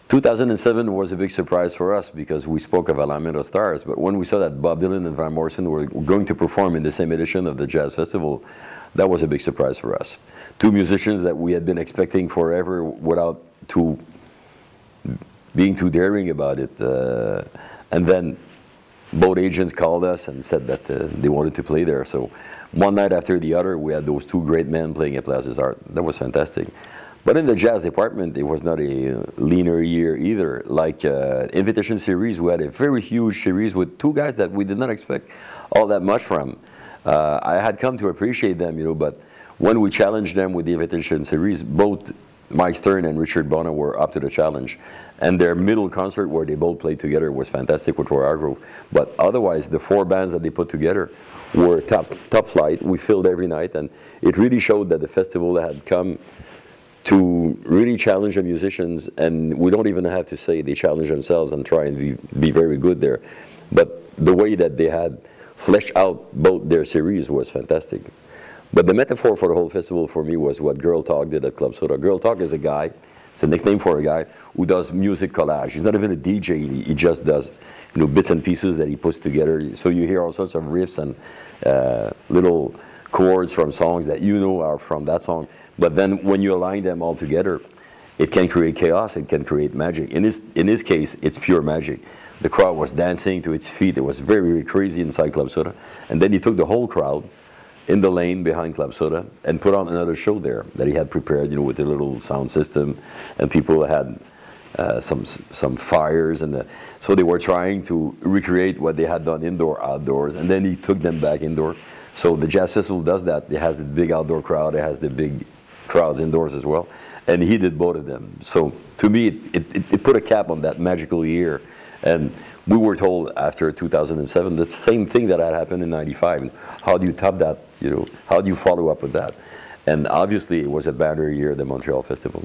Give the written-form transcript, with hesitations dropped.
2007 was a big surprise for us because we spoke of Alameda Stars, but when we saw that Bob Dylan and Van Morrison were going to perform in the same edition of the Jazz Festival, that was a big surprise for us. Two musicians that we had been expecting forever without being too daring about it. And then both agents called us and said that they wanted to play there. So one night after the other, we had those two great men playing at Plaza Art. That was fantastic. But in the jazz department, it was not a leaner year either. Like Invitation Series, we had a very huge series with two guys that we did not expect all that much from. I had come to appreciate them, you know, but when we challenged them with the Invitation Series, both Mike Stern and Richard Bono were up to the challenge. And their middle concert where they both played together was fantastic with Roy Hargrove. But otherwise, the four bands that they put together were top flight. We filled every night, and it really showed that the festival had come to really challenge the musicians, and we don't even have to say they challenge themselves and try and be very good there. But the way that they had fleshed out both their series was fantastic. But the metaphor for the whole festival for me was what Girl Talk did at Club Soda. Girl Talk is a guy, it's a nickname for a guy who does music collage. He's not even a DJ, he just does, you know, bits and pieces that he puts together. So you hear all sorts of riffs and little chords from songs that you know are from that song. But then when you align them all together, it can create chaos, it can create magic. In this case, it's pure magic. The crowd was dancing to its feet. It was very, very crazy inside Club Soda. And then he took the whole crowd in the lane behind Club Soda and put on another show there that he had prepared, you know, with a little sound system. And people had some fires. So they were trying to recreate what they had done indoor, outdoors. And then he took them back indoor. So the Jazz Festival does that. It has the big outdoor crowd. It has the big crowds indoors as well, and he did both of them. So to me, it put a cap on that magical year, and we were told after 2007 the same thing that had happened in '95. How do you top that? You know, how do you follow up with that? And obviously, it was a banner year, the Montreal Festival.